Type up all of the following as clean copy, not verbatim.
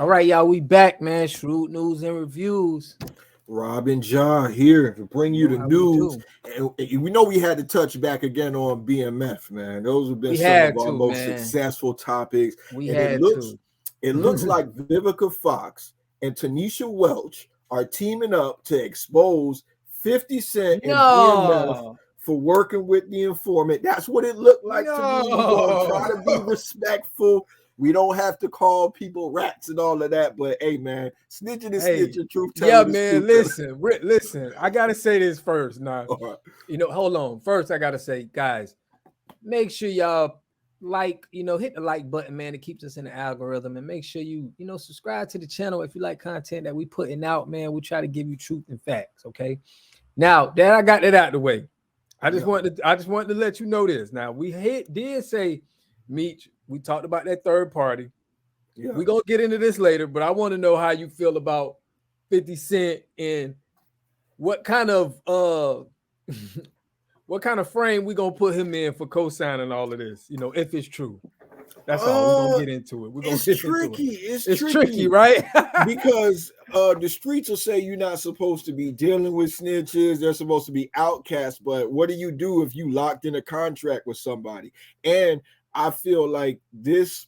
right, y'all, we back, man. Shrewd news and reviews. Rob and John here to bring you the news. And we know we had to touch back again on BMF, man. Those have been some of our most successful topics. It looks like Vivica Fox and Tonesa Welch are teaming up to expose 50 Cent and BMF for working with the informant. That's what it looked like to me. We're going to try to be respectful. We don't have to call people rats and all of that, but hey, man, snitching is snitching, truth telling. Yeah, man, listen. I gotta say this first. Now, hold on. First, I gotta say, guys, make sure y'all hit the like button, man. It keeps us in the algorithm, and make sure you subscribe to the channel if you like content that we putting out, man. We try to give you truth and facts. Okay. Now that I got that out of the way, I just wanted to let you know this. Now we did say, Meech. We talked about that third party. Yeah. We're going to get into this later, but I want to know how you feel about 50 Cent and what kind of frame we're going to put him in for co-signing all of this, if it's true. That's all. We're going to get into it. It's tricky. It's tricky, right? Because the streets will say you're not supposed to be dealing with snitches. They're supposed to be outcasts. But what do you do if you locked in a contract with somebody? And I feel like this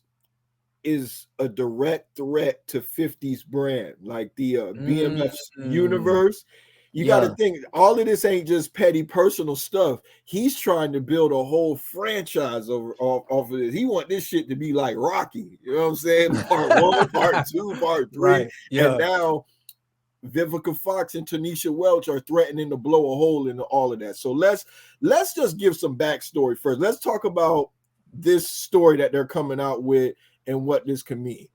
is a direct threat to 50's brand, like the BMF universe. You got to think all of this ain't just petty personal stuff. He's trying to build a whole franchise off of this. He want this shit to be like Rocky. You know what I'm saying? Part 1, part 2, part 3. Right. Yeah. And now Vivica Fox and Tonesa Welch are threatening to blow a hole into all of that. So let's just give some backstory first. Let's talk about this story that they're coming out with and what this can mean.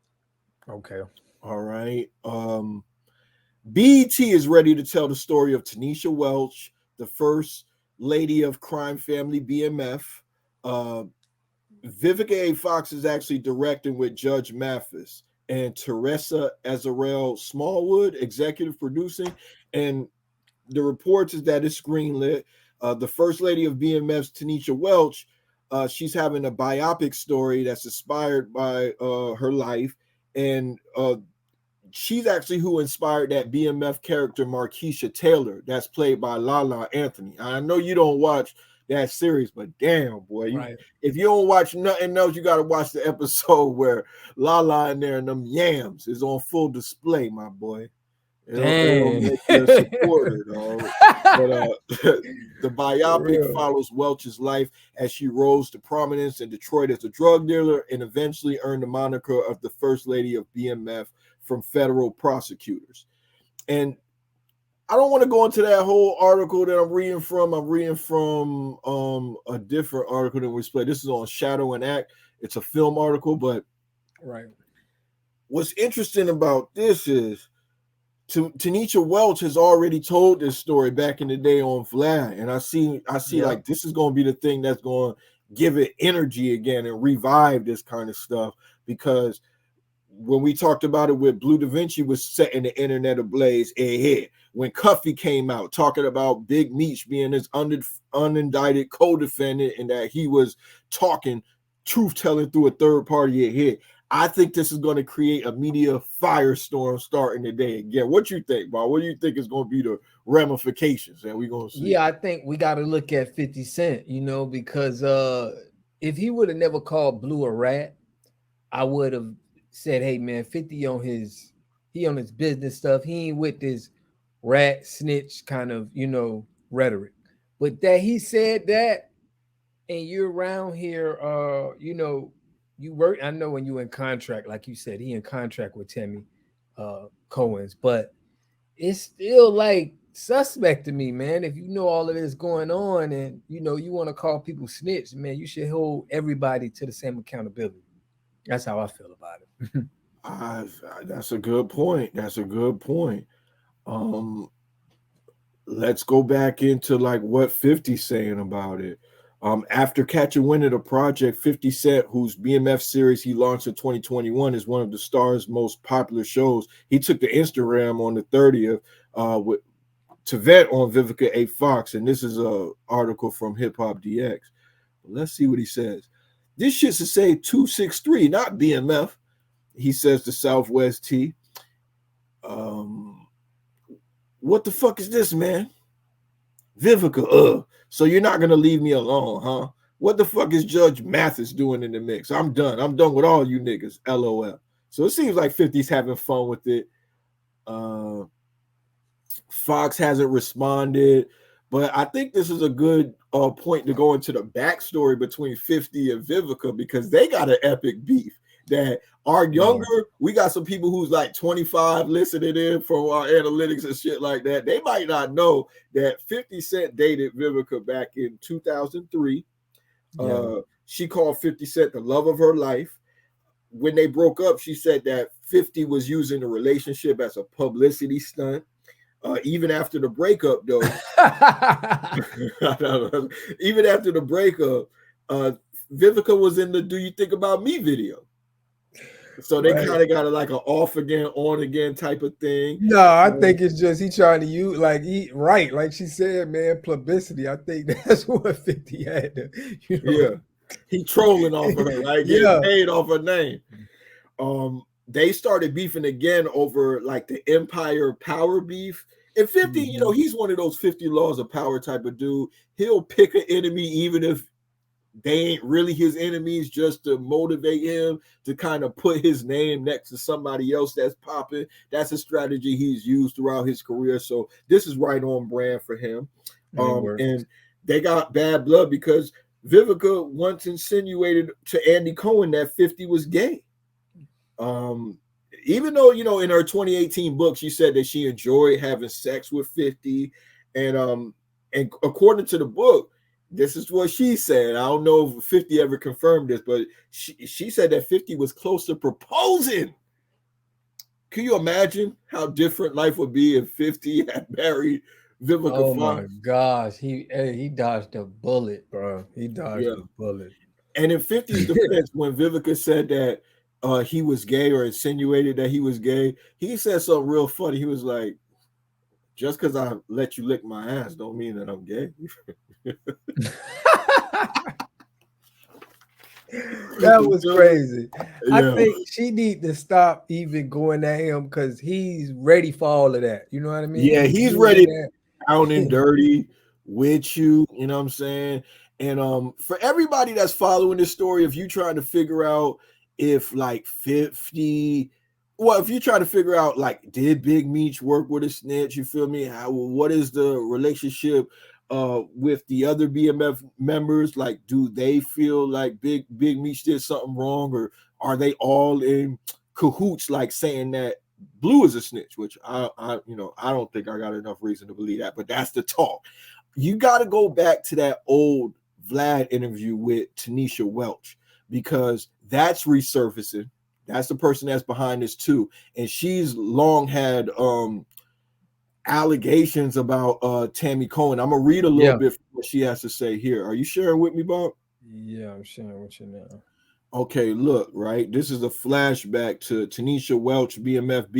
Okay. All right. BET is ready to tell the story of Tonesa Welch, the first lady of crime family BMF. Vivica A. Fox is actually directing with Judge Mathis and Teresa Azarel Smallwood, executive producing. And the reports is that it's greenlit. The first lady of BMF's Tonesa Welch, she's having a biopic story that's inspired by her life, and she's actually who inspired that BMF character Markeisha Taylor that's played by Lala Anthony. I know you don't watch that series, but damn, boy, if you don't watch nothing else, you got to watch the episode where Lala in there and them yams is on full display, my boy. It'll make you a supporter, dog. But the biopic follows Welch's life as she rose to prominence in Detroit as a drug dealer and eventually earned the moniker of the First Lady of BMF from federal prosecutors. And I don't want to go into that whole article that I'm reading from. I'm reading from a different article that we played. This is on Shadow and Act. It's a film article, but what's interesting about this is Tonesa Welch has already told this story back in the day on Vlad, and I see like this is going to be the thing that's going to give it energy again and revive this kind of stuff, because when we talked about it with Blue Da Vinci was setting the internet ablaze ahead. When Cuffy came out talking about Big Meech being his unindicted co-defendant and that he was talking truth-telling through a third party ahead. I think this is going to create a media firestorm starting today again. What you think, Bob? What do you think is going to be the ramifications that we're going to see? Yeah, I think we got to look at 50 Cent, because if he would have never called Blue a rat, I would have said, hey, man, 50 on his business stuff. He ain't with this rat snitch kind of, rhetoric. But that he said that, and you're around here, you work. I know when you in contract, like you said, he in contract with Tammy Cohen's, but it's still like suspect to me, man. If you know all of this going on, and you want to call people snitch, man, you should hold everybody to the same accountability. That's how I feel about it. That's a good point. Let's go back into like what 50's saying about it. After catching wind of the project, 50 Cent, whose BMF series he launched in 2021, is one of the star's most popular shows. He took to Instagram on the 30th to vent on Vivica A. Fox, and this is an article from Hip Hop DX. Let's see what he says. This shit's to say 263, not BMF. He says to Southwest T, what the fuck is this, man? Vivica, so you're not gonna leave me alone, huh? What the fuck is Judge Mathis doing in the mix? I'm done. I'm done with all you niggas. LOL. So it seems like 50's having fun with it. Fox hasn't responded, but I think this is a good point to go into the backstory between 50 and Vivica, because they got an epic beef that are younger. We got some people who's like 25 listening in from our analytics and shit like that. They might not know that 50 Cent dated Vivica back in 2003. She called 50 Cent the love of her life. When they broke up, she said that 50 was using the relationship as a publicity stunt. Even after the breakup, though, even after the breakup, Vivica was in the "Do You Think About Me" video. So they kind of got like an off again, on again type of thing. No, I think it's just he trying to use like like she said, man, publicity. I think that's what 50 had to, Yeah, he trolling off of her, right? Getting paid off her name. They started beefing again over like the Empire power beef. And 50, he's one of those 50 laws of power type of dude. He'll pick an enemy even if they ain't really his enemies, just to motivate him to kind of put his name next to somebody else that's popping. That's a strategy he's used throughout his career. So this is right on brand for him. And they got bad blood because Vivica once insinuated to Andy Cohen that 50 was gay. Even though, in her 2018 book, she said that she enjoyed having sex with 50. And according to the book, this is what she said. I don't know if 50 ever confirmed this, but she said that 50 was close to proposing. Can you imagine how different life would be if 50 had married Vivica Fox? Oh my gosh, he dodged a bullet, bro. He dodged a bullet. And in 50's defense, when Vivica said that he was gay or insinuated that he was gay, he said something real funny. He was like, just because I let you lick my ass don't mean that I'm gay. That was crazy. I think she need to stop even going at him because he's ready for all of that. You know what I mean? Yeah, he's ready down and dirty with you. You know what I'm saying? And for everybody that's following this story, if you trying to figure out if like 50, if you try to figure out like, did Big Meech work with a snitch? You feel me? What is the relationship with the other BMF members? Like, do they feel like Big Meech did something wrong, or are they all in cahoots, like saying that Blue is a snitch? Which I don't think I got enough reason to believe that, but that's the talk. You got to go back to that old Vlad interview with Tonesa Welch, because that's resurfacing. That's the person that's behind this too. And she's long had allegations about Tammy Cohen. I'm going to read a little bit what she has to say here. Are you sharing with me, Bob? Yeah, I'm sharing with you now. Okay, look, right? This is a flashback to Tonesa Welch, BMF.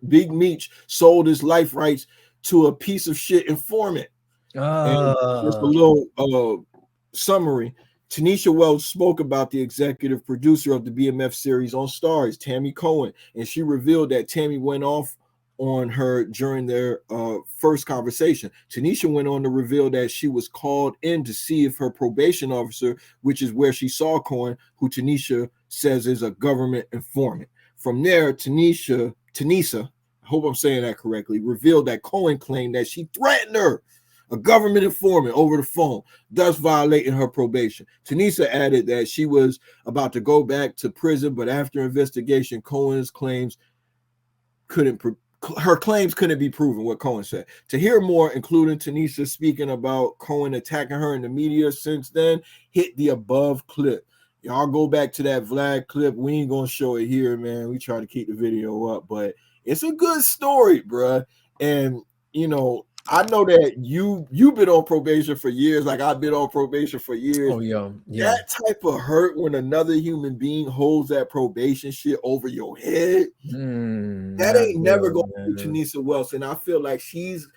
Big Meech sold his life rights to a piece of shit informant. And just a little summary. Tonesa Welch spoke about the executive producer of the BMF series on Starz, Tammy Cohen, and she revealed that Tammy went off on her during their first conversation. Tonesa went on to reveal that she was called in to see if her probation officer, which is where she saw Cohen, who Tonesa says is a government informant. From there, Tonesa, I hope I'm saying that correctly, revealed that Cohen claimed that she threatened her, a government informant, over the phone, thus violating her probation. Tonesa added that she was about to go back to prison, but after investigation, Cohen's claims couldn't be proven, what Cohen said. To hear more, including Tonesa speaking about Cohen attacking her in the media since then, hit the above clip. Y'all go back to that Vlad clip. We ain't gonna show it here, man. We try to keep the video up, but it's a good story, bruh. And I know that you've been on probation for years, like I've been on probation for years. Oh yeah. That type of hurt when another human being holds that probation shit over your head, that ain't never gonna be Tonesa Welch. And I feel like she's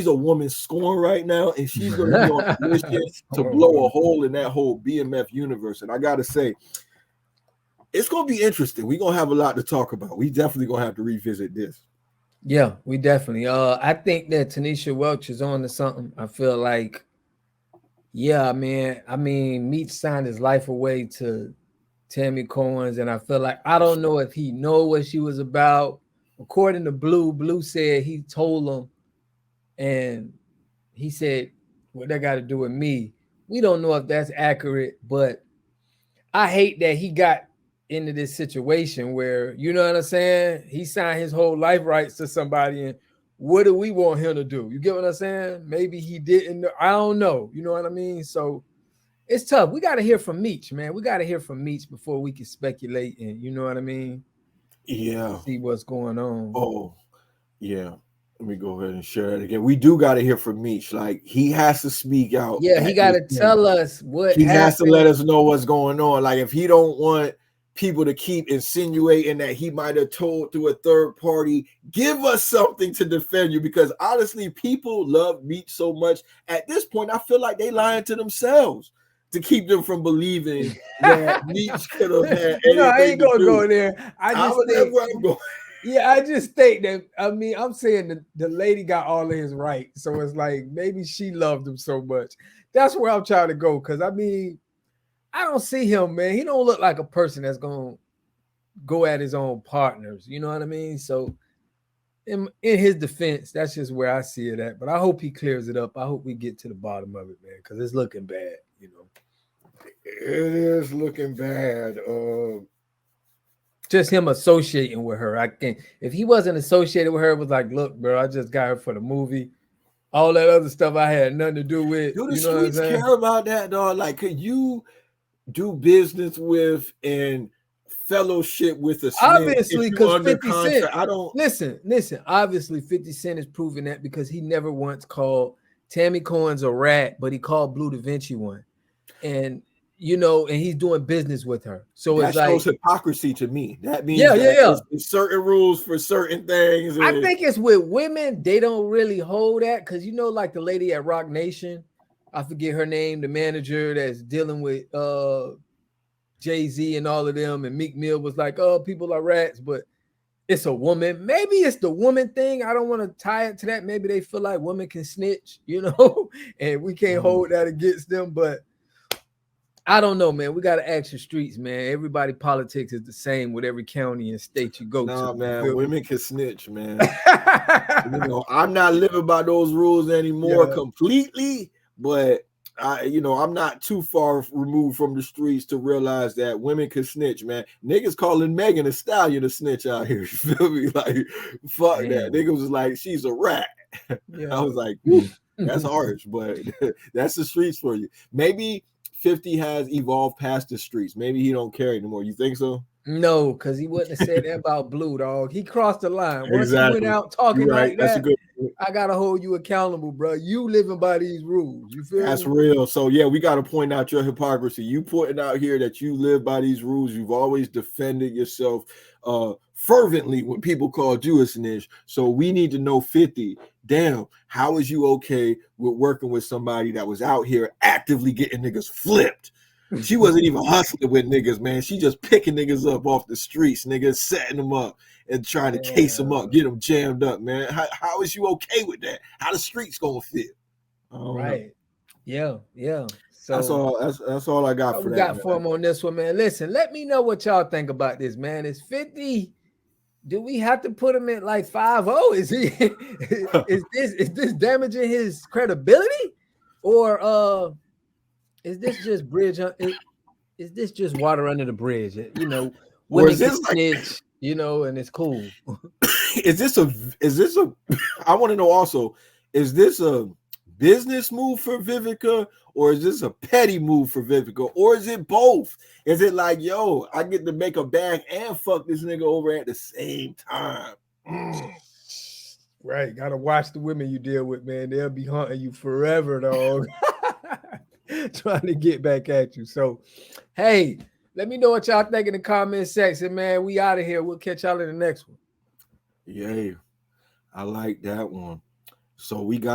a woman scorned right now, and she's gonna be on a mission to blow a hole in that whole BMF universe. And I gotta say, it's gonna be interesting. We're gonna have a lot to talk about. We definitely gonna have to revisit this. Yeah, we definitely. I think that Tonesa Welch is on to something. I feel like, yeah, man. I mean, Meech signed his life away to Tammy Cohen's, and I feel like I don't know if he know what she was about. According to Blue said he told him, and he said, "What that got to do with me?" We don't know if that's accurate, but I hate that he got into this situation where, you know what I'm saying? He signed his whole life rights to somebody, and what do we want him to do? You get what I'm saying? Maybe he didn't. I don't know. You know what I mean? So it's tough. We got to hear from Meech, man. We got to hear from Meech before we can speculate, and you know what I mean? Yeah. See what's going on. Oh, yeah. Let me go ahead and share it again. We do got to hear from Meech. Like, he has to speak out. Yeah, he got to tell us what he happened. has to let us know what's going on. Like, if he don't want people to keep insinuating that he might have told through a third party, give us something to defend you, because honestly, people love Meech so much. At this point, I feel like they lying to themselves to keep them from believing that Meech could have had anything I ain't gonna to do. go there. I just think that, I mean, I'm saying that the lady got all of his right, so it's like maybe she loved him so much. That's where I'm trying to go, because I mean, I don't see him, man. He don't look like a person that's gonna go at his own partners. You know what I mean? So, in his defense, that's just where I see it at. But I hope he clears it up. I hope we get to the bottom of it, man, because it's looking bad. You know, it is looking bad. Just him associating with her. I can't. If he wasn't associated with her, it was like, look, bro, I just got her for the movie. All that other stuff I had nothing to do with. Do the streets care about that, dog? Like, could you do business with and fellowship with a snitch? Obviously, because 50 Cent. I don't listen. Obviously, 50 Cent is proving that, because he never once called Tammy Cohen's a rat, but he called Blue Da Vinci one, and and he's doing business with her. So that it's shows like hypocrisy to me. That means it's certain rules for certain things. I think it's with women, they don't really hold that, because like the lady at Rock Nation, I forget her name, the manager that's dealing with Jay-Z and all of them, and Meek Mill was like, oh, people are rats, but it's a woman. Maybe it's the woman thing. I don't want to tie it to that. Maybe they feel like women can snitch, and we can't hold that against them. But I don't know, man. We got to ask the streets, man. Everybody politics is the same with every county and state you go to. Nah, man, women can snitch, man. I'm not living by those rules anymore completely, but I'm not too far removed from the streets to realize that women can snitch, man. Niggas calling Megan Thee Stallion a snitch out here. You feel me? Like, fuck that. Niggas was like, she's a rat. I was like, that's harsh, but that's the streets for you. Maybe 50 has evolved past the streets. Maybe he don't care anymore. You think so? No, because he wouldn't have said that about Blue, dog. He crossed the line. Once he went out talking like that, I gotta hold you accountable, bro. You living by these rules. You feel That's me? real. So yeah, we got to point out your hypocrisy. You putting out here that you live by these rules. You've always defended yourself fervently when people called you a snitch. So we need to know, 50. Damn, how is you okay with working with somebody that was out here actively getting niggas flipped? She wasn't even hustling with niggas, man. She just picking niggas up off the streets, niggas, setting them up and trying to case them up, get them jammed up, man. How is you okay with that? How the streets gonna feel? Right. Yeah. So that's all I got for that. Got for him on this one, man. Listen, let me know what y'all think about this, man. Is 50? Do we have to put him at like 5-0? Is he is this damaging his credibility? Or is this just bridge? Is this just water under the bridge? Women can snitch, and it's cool. Is this a I want to know also, is this a business move for Vivica, or is this a petty move for Vivica, or is it both? Is it like, yo, I get to make a bag and fuck this nigga over at the same time? Right, gotta watch the women you deal with, man. They'll be haunting you forever, dog. Trying to get back at you. So, hey, let me know what y'all think in the comment section, man. We out of here. We'll catch y'all in the next one. Yeah, I like that one. So we got